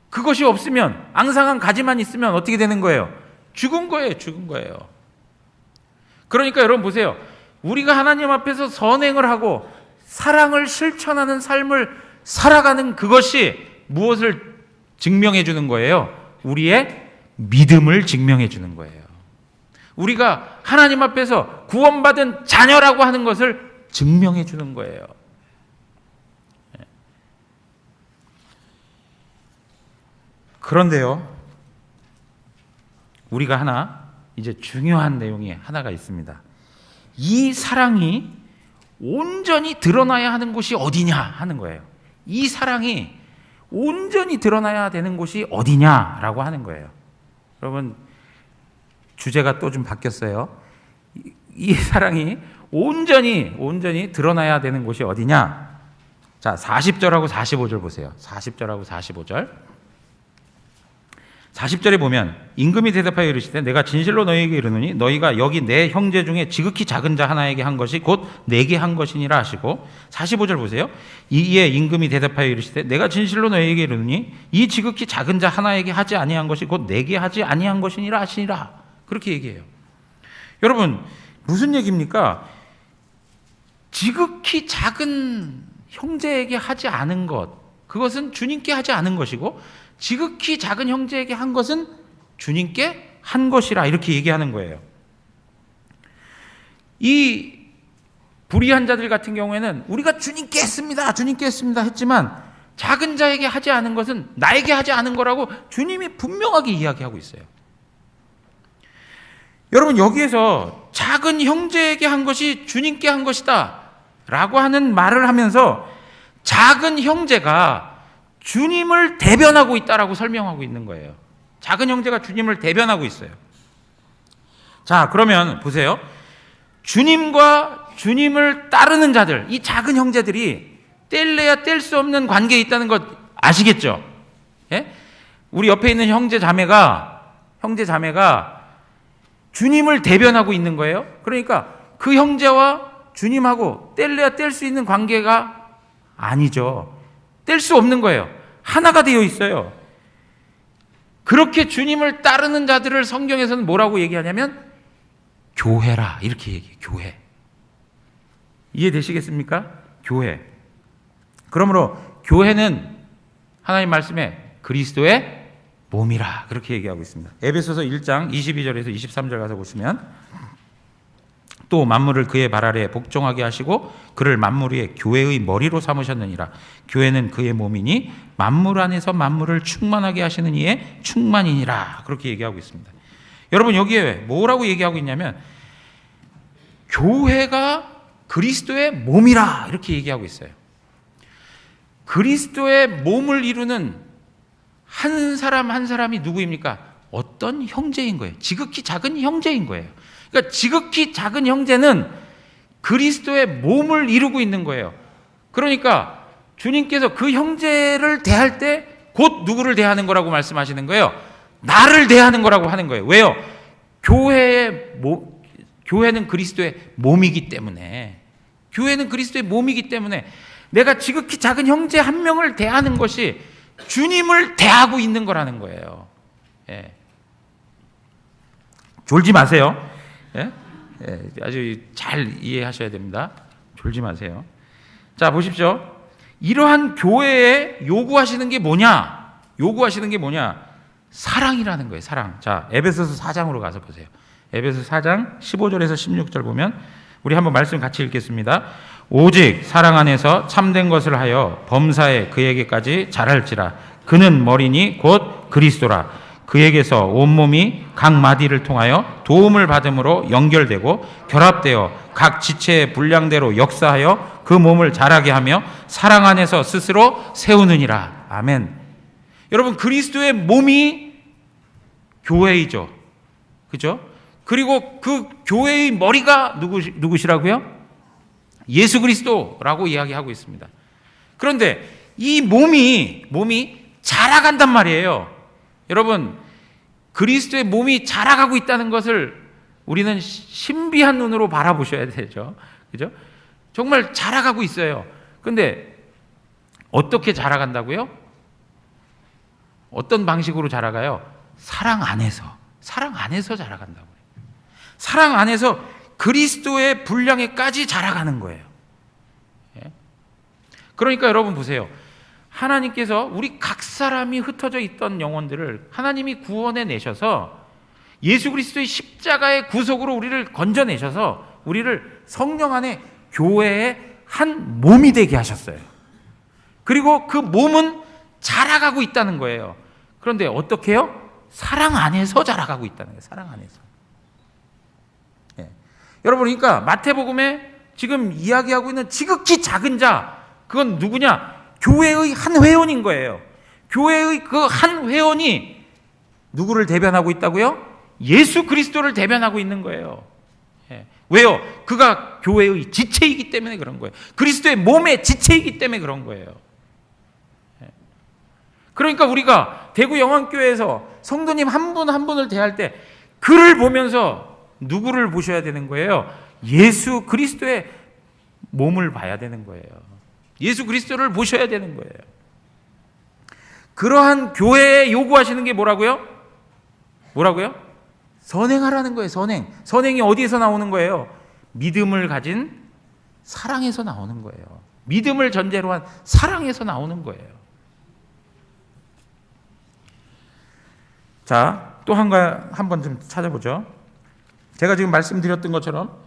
그것이 없으면, 앙상한 가지만 있으면 어떻게 되는 거예요? 죽은 거예요. 죽은 거예요. 그러니까 여러분 보세요. 우리가 하나님 앞에서 선행을 하고 사랑을 실천하는 삶을 살아가는 그것이 무엇을 증명해 주는 거예요? 우리의 믿음을 증명해 주는 거예요. 우리가 하나님 앞에서 구원받은 자녀라고 하는 것을 증명해 주는 거예요. 그런데요, 우리가 하나 이제 중요한 내용이 하나가 있습니다. 이 사랑이 온전히 드러나야 하는 곳이 어디냐 하는 거예요. 이 사랑이 온전히 드러나야 되는 곳이 어디냐라고 하는 거예요. 여러분, 주제가 또 좀 바뀌었어요. 이 사랑이 온전히 드러나야 되는 곳이 어디냐? 자, 40절하고 45절 보세요. 40절하고 45절. 40절에 보면 임금이 대답하여 이르시되 내가 진실로 너희에게 이르노니 너희가 여기 내 형제 중에 지극히 작은 자 하나에게 한 것이 곧 내게 한 것이니라 하시고, 45절 보세요. 이에 임금이 대답하여 이르시되 내가 진실로 너희에게 이르노니 이 지극히 작은 자 하나에게 하지 아니한 것이 곧 내게 하지 아니한 것이니라 하시니라. 그렇게 얘기해요. 여러분 무슨 얘기입니까? 지극히 작은 형제에게 하지 않은 것, 그것은 주님께 하지 않은 것이고, 지극히 작은 형제에게 한 것은 주님께 한 것이라, 이렇게 얘기하는 거예요. 이 불의한 자들 같은 경우에는 우리가 주님께 했습니다 했지만 작은 자에게 하지 않은 것은 나에게 하지 않은 거라고 주님이 분명하게 이야기하고 있어요. 여러분 여기에서 작은 형제에게 한 것이 주님께 한 것이다 라고 하는 말을 하면서 작은 형제가 주님을 대변하고 있다라고 설명하고 있는 거예요. 작은 형제가 주님을 대변하고 있어요. 자, 그러면 보세요. 주님과 주님을 따르는 자들, 이 작은 형제들이 뗄래야 뗄 수 없는 관계에 있다는 것 아시겠죠? 예? 우리 옆에 있는 형제 자매가 주님을 대변하고 있는 거예요. 그러니까 그 형제와 주님하고 뗄래야 뗄 수 있는 관계가 아니죠. 뗄 수 없는 거예요. 하나가 되어 있어요. 그렇게 주님을 따르는 자들을 성경에서는 뭐라고 얘기하냐면 교회라 이렇게 얘기해요. 교회. 이해되시겠습니까? 교회. 그러므로 교회는 하나님 말씀에 그리스도의 몸이라 그렇게 얘기하고 있습니다. 에베소서 1장 22절에서 23절 가서 보시면 또 만물을 그의 발 아래에 복종하게 하시고 그를 만물 위에 교회의 머리로 삼으셨느니라. 교회는 그의 몸이니 만물 안에서 만물을 충만하게 하시는 이의 충만이니라. 그렇게 얘기하고 있습니다. 여러분 여기에 뭐라고 얘기하고 있냐면 교회가 그리스도의 몸이라 이렇게 얘기하고 있어요. 그리스도의 몸을 이루는 한 사람 한 사람이 누구입니까? 어떤 형제인 거예요. 지극히 작은 형제인 거예요. 그러니까 지극히 작은 형제는 그리스도의 몸을 이루고 있는 거예요. 그러니까 주님께서 그 형제를 대할 때 곧 누구를 대하는 거라고 말씀하시는 거예요? 나를 대하는 거라고 하는 거예요. 왜요? 교회는 그리스도의 몸이기 때문에, 교회는 그리스도의 몸이기 때문에 내가 지극히 작은 형제 한 명을 대하는 것이 주님을 대하고 있는 거라는 거예요. 예. 졸지 마세요. 예? 예, 아주 잘 이해하셔야 됩니다. 졸지 마세요. 자, 보십시오. 이러한 교회에 요구하시는 게 뭐냐? 사랑이라는 거예요. 사랑. 자, 에베소서 4장으로 가서 보세요. 에베소서 4장 15절에서 16절 보면 우리 한번 말씀 같이 읽겠습니다. 오직 사랑 안에서 참된 것을 하여 범사에 그에게까지 자랄지라. 그는 머리니 곧 그리스도라. 그에게서 온몸이 각 마디를 통하여 도움을 받음으로 연결되고 결합되어 각 지체의 분량대로 역사하여 그 몸을 자라게 하며 사랑 안에서 스스로 세우느니라. 아멘. 여러분, 그리스도의 몸이 교회이죠. 그죠? 그리고 그 교회의 머리가 누구시라고요? 예수 그리스도라고 이야기하고 있습니다. 그런데 이 몸이 자라간단 말이에요. 여러분, 그리스도의 몸이 자라가고 있다는 것을 우리는 신비한 눈으로 바라보셔야 되죠. 그죠? 정말 자라가고 있어요. 근데 어떻게 자라간다고요? 어떤 방식으로 자라가요? 사랑 안에서 자라간다고. 사랑 안에서 그리스도의 분량에까지 자라가는 거예요. 예? 그러니까 여러분 보세요. 하나님께서 우리 각 사람이 흩어져 있던 영혼들을 하나님이 구원해 내셔서 예수 그리스도의 십자가의 구속으로 우리를 건져내셔서 우리를 성령 안에 교회의 한 몸이 되게 하셨어요. 그리고 그 몸은 자라가고 있다는 거예요. 그런데 어떻게 해요? 사랑 안에서 자라가고 있다는 거예요. 사랑 안에서. 예. 여러분, 그러니까 마태복음에 지금 이야기하고 있는 지극히 작은 자, 그건 누구냐? 교회의 한 회원인 거예요. 교회의 그 한 회원이 누구를 대변하고 있다고요? 예수 그리스도를 대변하고 있는 거예요. 예. 왜요? 그가 교회의 지체이기 때문에 그런 거예요. 그리스도의 몸의 지체이기 때문에 그런 거예요. 예. 그러니까 우리가 대구 영안교회에서 성도님 한 분 한 분을 대할 때 그를 보면서 누구를 보셔야 되는 거예요? 예수 그리스도의 몸을 봐야 되는 거예요. 예수 그리스도를 보셔야 되는 거예요. 그러한 교회에 요구하시는 게 뭐라고요? 선행하라는 거예요. 선행이 어디에서 나오는 거예요? 믿음을 가진 사랑에서 나오는 거예요. 믿음을 전제로 한 사랑에서 나오는 거예요. 자, 또 한 번 좀 찾아보죠. 제가 지금 말씀드렸던 것처럼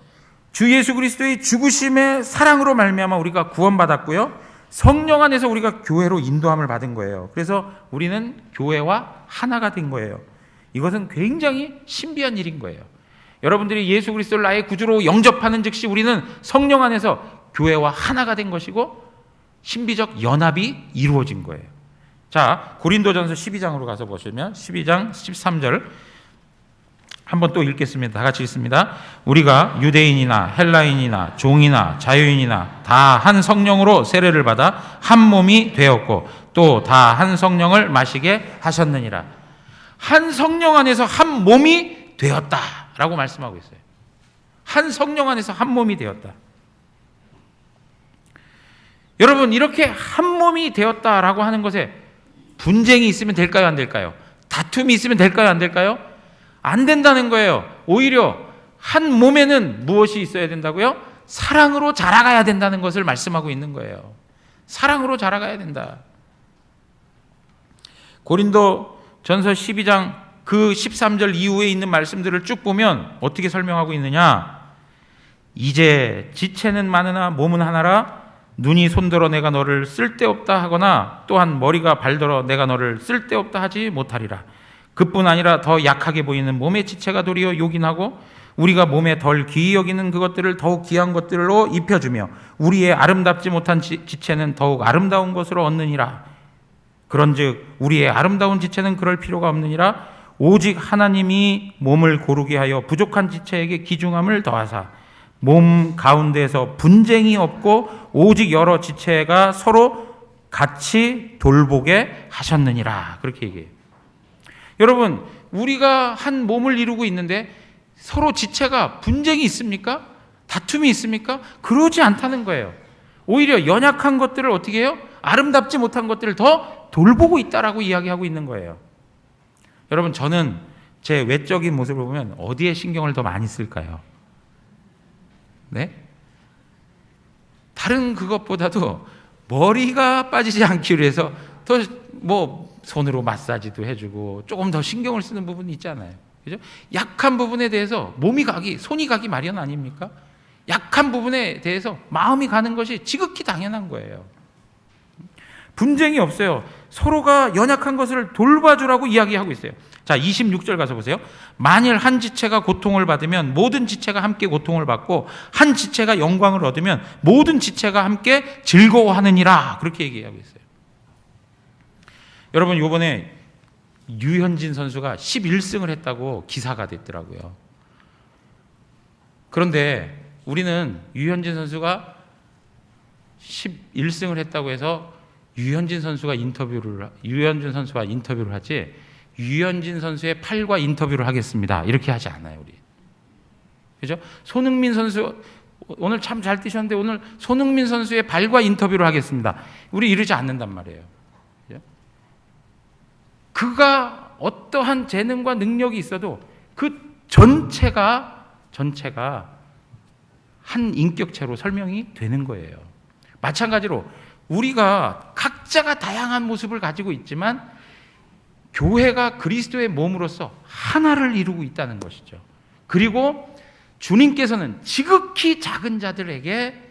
주 예수 그리스도의 죽으심의 사랑으로 말미암아 우리가 구원받았고요. 성령 안에서 우리가 교회로 인도함을 받은 거예요. 그래서 우리는 교회와 하나가 된 거예요. 이것은 굉장히 신비한 일인 거예요. 여러분들이 예수 그리스도를 나의 구주로 영접하는 즉시 우리는 성령 안에서 교회와 하나가 된 것이고 신비적 연합이 이루어진 거예요. 자, 고린도전서 12장으로 가서 보시면 12장 13절 한번 또 읽겠습니다. 다 같이 읽습니다. 우리가 유대인이나 헬라인이나 종이나 자유인이나 다 한 성령으로 세례를 받아 한 몸이 되었고 또 다 한 성령을 마시게 하셨느니라. 한 성령 안에서 한 몸이 되었다라고 말씀하고 있어요. 한 성령 안에서 한 몸이 되었다. 여러분, 이렇게 한 몸이 되었다라고 하는 것에 분쟁이 있으면 될까요, 안 될까요? 다툼이 있으면 될까요, 안 될까요? 안 된다는 거예요. 오히려 한 몸에는 무엇이 있어야 된다고요? 사랑으로 자라가야 된다는 것을 말씀하고 있는 거예요. 사랑으로 자라가야 된다. 고린도 전서 12장 그 13절 이후에 있는 말씀들을 쭉 보면 어떻게 설명하고 있느냐? 이제 지체는 많으나 몸은 하나라. 눈이 손들어 내가 너를 쓸데없다 하거나 또한 머리가 발들어 내가 너를 쓸데없다 하지 못하리라. 그뿐 아니라 더 약하게 보이는 몸의 지체가 도리어 요긴하고 우리가 몸에 덜 귀히 여기는 그것들을 더욱 귀한 것들로 입혀주며 우리의 아름답지 못한 지체는 더욱 아름다운 것으로 얻느니라. 그런즉 우리의 아름다운 지체는 그럴 필요가 없느니라. 오직 하나님이 몸을 고르게 하여 부족한 지체에게 귀중함을 더하사 몸 가운데에서 분쟁이 없고 오직 여러 지체가 서로 같이 돌보게 하셨느니라. 그렇게 얘기해요. 여러분, 우리가 한 몸을 이루고 있는데 서로 지체가 분쟁이 있습니까? 다툼이 있습니까? 그러지 않다는 거예요. 오히려 연약한 것들을 어떻게 해요? 아름답지 못한 것들을 더 돌보고 있다라고 이야기하고 있는 거예요. 여러분, 저는 제 외적인 모습을 보면 어디에 신경을 더 많이 쓸까요? 네? 다른 그것보다도 머리가 빠지지 않기 위해서 더 손으로 마사지도 해주고 조금 더 신경을 쓰는 부분이 있잖아요. 그죠? 약한 부분에 대해서 손이 가기 마련 아닙니까? 약한 부분에 대해서 마음이 가는 것이 지극히 당연한 거예요. 분쟁이 없어요. 서로가 연약한 것을 돌봐주라고 이야기하고 있어요. 자, 26절 가서 보세요. 만일 한 지체가 고통을 받으면 모든 지체가 함께 고통을 받고 한 지체가 영광을 얻으면 모든 지체가 함께 즐거워하느니라. 그렇게 얘기하고 있어요. 여러분, 이번에 류현진 선수가 11승을 했다고 기사가 됐더라고요. 그런데 우리는 유현진 선수가 11승을 했다고 해서 유현진 선수와 인터뷰를 하지 유현진 선수의 팔과 인터뷰를 하겠습니다. 이렇게 하지 않아요, 우리. 그죠? 손흥민 선수 오늘 참 잘 뛰셨는데 오늘 손흥민 선수의 발과 인터뷰를 하겠습니다. 우리 이러지 않는단 말이에요. 그죠? 그가 어떠한 재능과 능력이 있어도 그 전체가 한 인격체로 설명이 되는 거예요. 마찬가지로 우리가 각자가 다양한 모습을 가지고 있지만 교회가 그리스도의 몸으로서 하나를 이루고 있다는 것이죠. 그리고 주님께서는 지극히 작은 자들에게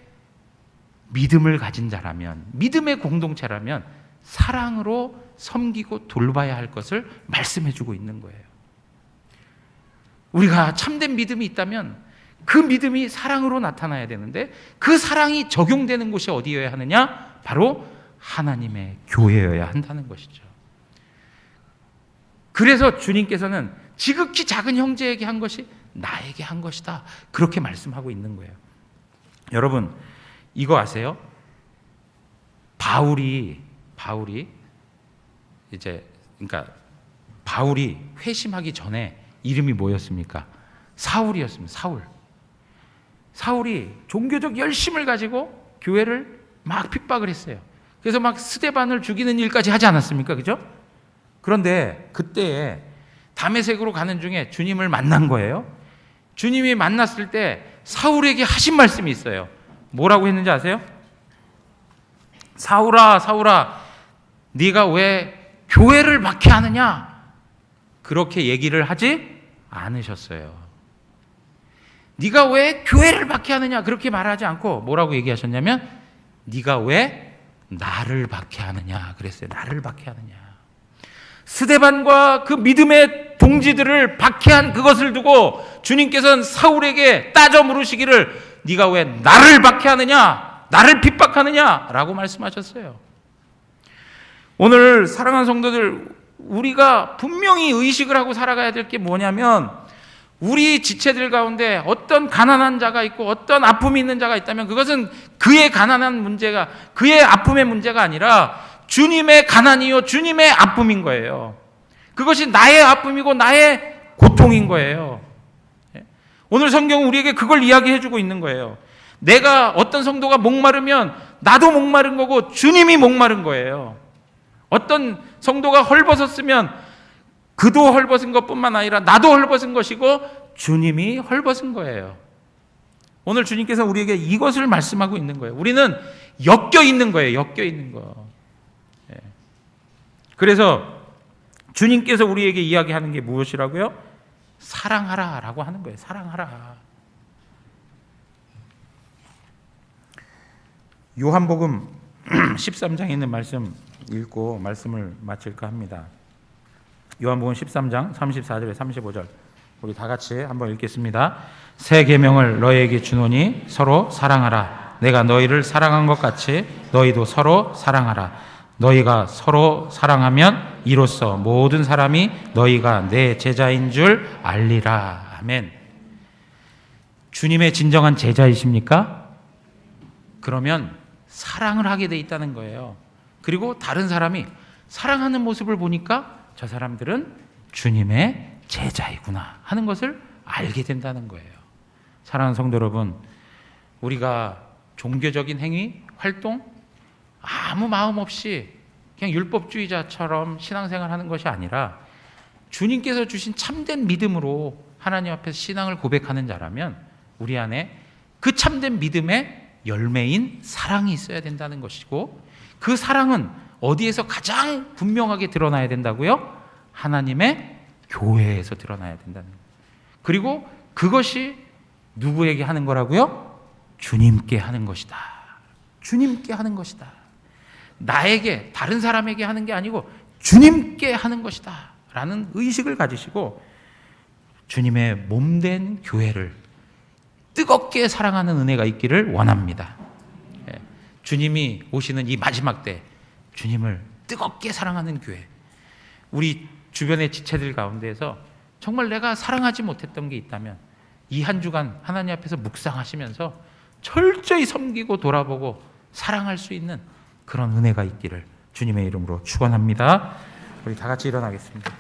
믿음을 가진 자라면, 믿음의 공동체라면 사랑으로 섬기고 돌봐야 할 것을 말씀해 주고 있는 거예요. 우리가 참된 믿음이 있다면 그 믿음이 사랑으로 나타나야 되는데 그 사랑이 적용되는 곳이 어디여야 하느냐? 바로 하나님의 교회여야 한다는 것이죠. 그래서 주님께서는 지극히 작은 형제에게 한 것이 나에게 한 것이다. 그렇게 말씀하고 있는 거예요. 여러분, 이거 아세요? 바울이 회심하기 전에 이름이 뭐였습니까? 사울이었습니다. 사울이 종교적 열심을 가지고 교회를 막 핍박을 했어요. 그래서 막 스데반을 죽이는 일까지 하지 않았습니까? 그죠? 그런데 그때에 다메섹으로 가는 중에 주님을 만난 거예요. 주님이 만났을 때 사울에게 하신 말씀이 있어요. 뭐라고 했는지 아세요? 사울아, 네가 왜 교회를 박해하느냐? 그렇게 얘기를 하지 않으셨어요. 네가 왜 교회를 박해하느냐? 그렇게 말하지 않고 뭐라고 얘기하셨냐면 네가 왜 나를 박해하느냐? 그랬어요. 나를 박해하느냐? 스데반과 그 믿음의 동지들을 박해한 그것을 두고 주님께서는 사울에게 따져 물으시기를 네가 왜 나를 박해하느냐? 나를 핍박하느냐라고 말씀하셨어요. 오늘 사랑하는 성도들, 우리가 분명히 의식을 하고 살아가야 될 게 뭐냐면, 우리 지체들 가운데 어떤 가난한 자가 있고 어떤 아픔이 있는 자가 있다면 그것은 그의 가난한 문제가, 그의 아픔의 문제가 아니라 주님의 가난이요 주님의 아픔인 거예요. 그것이 나의 아픔이고 나의 고통인 거예요. 오늘 성경은 우리에게 그걸 이야기해 주고 있는 거예요. 내가, 어떤 성도가 목마르면 나도 목마른 거고 주님이 목마른 거예요. 어떤 성도가 헐벗었으면 그도 헐벗은 것뿐만 아니라 나도 헐벗은 것이고 주님이 헐벗은 거예요. 오늘 주님께서 우리에게 이것을 말씀하고 있는 거예요. 우리는 엮여 있는 거예요. 엮여 있는 거. 그래서 주님께서 우리에게 이야기하는 게 무엇이라고요? 사랑하라라고 하는 거예요. 사랑하라. 요한복음 13장에 있는 말씀 읽고 말씀을 마칠까 합니다. 요한복음 13장 34절에 35절 우리 다 같이 한번 읽겠습니다. 새 계명을 너희에게 주노니 서로 사랑하라. 내가 너희를 사랑한 것 같이 너희도 서로 사랑하라. 너희가 서로 사랑하면 이로써 모든 사람이 너희가 내 제자인 줄 알리라. 아멘. 주님의 진정한 제자이십니까? 그러면 사랑을 하게 돼 있다는 거예요. 그리고 다른 사람이 사랑하는 모습을 보니까 저 사람들은 주님의 제자이구나 하는 것을 알게 된다는 거예요. 사랑하는 성도 여러분, 우리가 종교적인 행위, 활동 아무 마음 없이 그냥 율법주의자처럼 신앙생활 하는 것이 아니라 주님께서 주신 참된 믿음으로 하나님 앞에서 신앙을 고백하는 자라면 우리 안에 그 참된 믿음의 열매인 사랑이 있어야 된다는 것이고, 그 사랑은 어디에서 가장 분명하게 드러나야 된다고요? 하나님의 교회에서 드러나야 된다는 거예요. 그리고 그것이 누구에게 하는 거라고요? 주님께 하는 것이다. 주님께 하는 것이다. 나에게, 다른 사람에게 하는 게 아니고 주님께 하는 것이다 라는 의식을 가지시고 주님의 몸된 교회를 뜨겁게 사랑하는 은혜가 있기를 원합니다. 주님이 오시는 이 마지막 때 주님을 뜨겁게 사랑하는 교회, 우리 주변의 지체들 가운데에서 정말 내가 사랑하지 못했던 게 있다면 이 한 주간 하나님 앞에서 묵상하시면서 철저히 섬기고 돌아보고 사랑할 수 있는 그런 은혜가 있기를 주님의 이름으로 축원합니다. 우리 다 같이 일어나겠습니다.